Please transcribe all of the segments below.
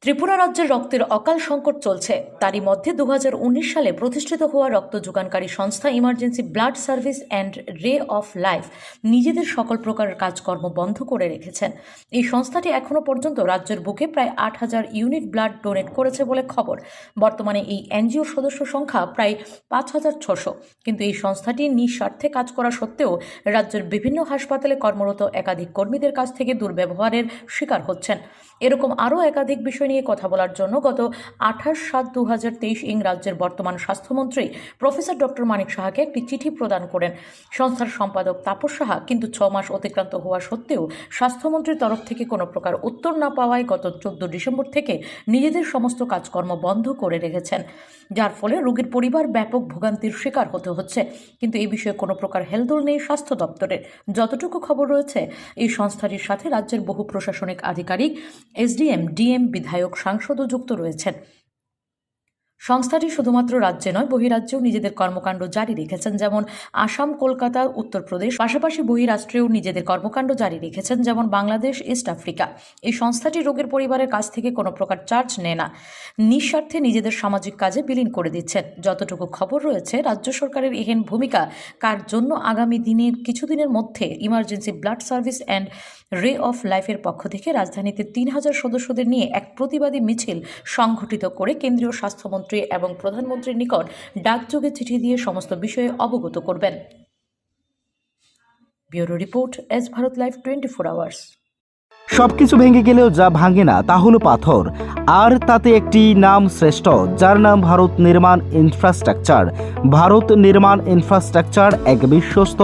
ত্রিপুরা রাজ্যের রক্তের অকাল সংকট চলছে। তারই মধ্যে 2019 সালে প্রতিষ্ঠিত হওয়া রক্ত যোগানকারী সংস্থা ইমার্জেন্সি ব্লাড সার্ভিস অ্যান্ড রে অফ লাইফ নিজেদের সকল প্রকারের কাজকর্ম বন্ধ করে রেখেছেন। এই সংস্থাটি এখনও পর্যন্ত রাজ্যের বুকে প্রায় 8,000 ইউনিট ব্লাড ডোনেট করেছে বলে খবর। বর্তমানে এই এনজিওর সদস্য সংখ্যা প্রায় 5,600। কিন্তু এই সংস্থাটি নিঃস্বার্থে কাজ করা সত্ত্বেও রাজ্যের বিভিন্ন হাসপাতালে কর্মরত একাধিক কর্মীদের কাছ থেকে দুর্ব্যবহারের শিকার হচ্ছেন। এরকম আরও একাধিক বিষয় নিয়ে কথা বলার জন্য গত 28/7/2023 রাজ্যের বর্তমান স্বাস্থ্যমন্ত্রী প্রফেসর ডক্টর মানিক সাহাকে একটি চিঠি প্রদান করেন সংস্থার সম্পাদক তাপস সাহা। কিন্তু 6 মাস অতিক্রান্ত হওয়া সত্ত্বেও স্বাস্থ্যমন্ত্রীর তরফ থেকে কোনো প্রকার উত্তর না পাওয়ায় গত 14 ডিসেম্বর থেকে নিজেদের সমস্ত কাজকর্ম বন্ধ করে রেখেছেন, যার ফলে রোগীর পরিবার ব্যাপক ভোগান্তির শিকার হতে হচ্ছে। কিন্তু এই বিষয়ে কোনো প্রকার হেলদোল নেই স্বাস্থ্য দপ্তরের। যতটুকু খবর রয়েছে, এই সংস্থাটির সাথে রাজ্যের বহু প্রশাসনিক আধিকারিক, এসডিএম, ডিএম, বিধায়ক, সাংসদও যুক্ত রয়েছেন। সংস্থাটি শুধুমাত্র রাজ্যে নয়, বহিরাজ্যেও নিজেদের কর্মকাণ্ড জারি রেখেছেন, যেমন আসাম, কলকাতা, উত্তরপ্রদেশ। পাশাপাশি বহিরাষ্ট্রেও নিজেদের কর্মকাণ্ড জারি রেখেছেন, যেমন বাংলাদেশ, ইস্ট আফ্রিকা। এই সংস্থাটি রোগীর পরিবারের কাছ থেকে কোনো প্রকার চার্জ নেয় না, নিঃস্বার্থে নিজেদের সামাজিক কাজে বিলীন করে দিচ্ছেন। যতটুকু খবর রয়েছে, রাজ্য সরকারের এহেন ভূমিকা কার জন্য আগামী কিছুদিনের মধ্যে ইমার্জেন্সি ব্লাড সার্ভিস অ্যান্ড রে অফ লাইফের পক্ষ থেকে রাজধানীতে 3,000 সদস্যদের নিয়ে এক প্রতিবাদী মিছিল সংঘটিত করে কেন্দ্রীয় স্বাস্থ্যমন্ত্রী এবং প্রধানমন্ত্রীর নিকট ডাকযোগে চিঠি দিয়ে সমস্ত বিষয়ে অবগত করবেন। Bureau report, S Bharat live 24 hours. সবকিছু ভেঙে গেলেও যা ভাঙে না তা হলো পাথর, আর তাতে একটি নাম শ্রেষ্ঠ, যার নাম ভারত নির্মাণ ইনফ্রাস্ট্রাকচার। ভারত নির্মাণ ইনফ্রাস্ট্রাকচার এক বিশ্বস্ত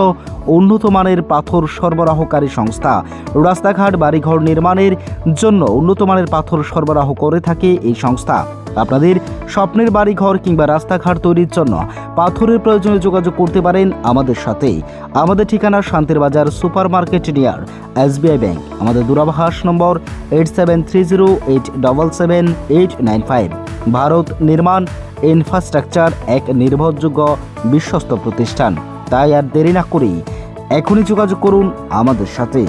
উন্নত মানের পাথর সরবরাহকারী সংস্থা। রাস্তাঘাট, বাড়িঘর নির্মাণের জন্য উন্নত মানের পাথর সরবরাহ করে থাকে এই সংস্থা। আপনাদের স্বপ্নের বাড়িঘর কিংবা রাস্তাঘাট তৈরির জন্য পাথরের প্রয়োজনে যোগাযোগ করতে পারেন আমাদের সাথে। আমাদের ঠিকানা শান্তির বাজার super market near SBI bank. আমাদের দূরভাষ নম্বর 8730877895। ভারত নির্মাণ ইনফ্রাস্ট্রাকচার এক নির্ভরযোগ্য বিশ্বস্ত প্রতিষ্ঠান। তাই আর দেরি না করেই এখনই যোগাযোগ করুন আমাদের সাথে।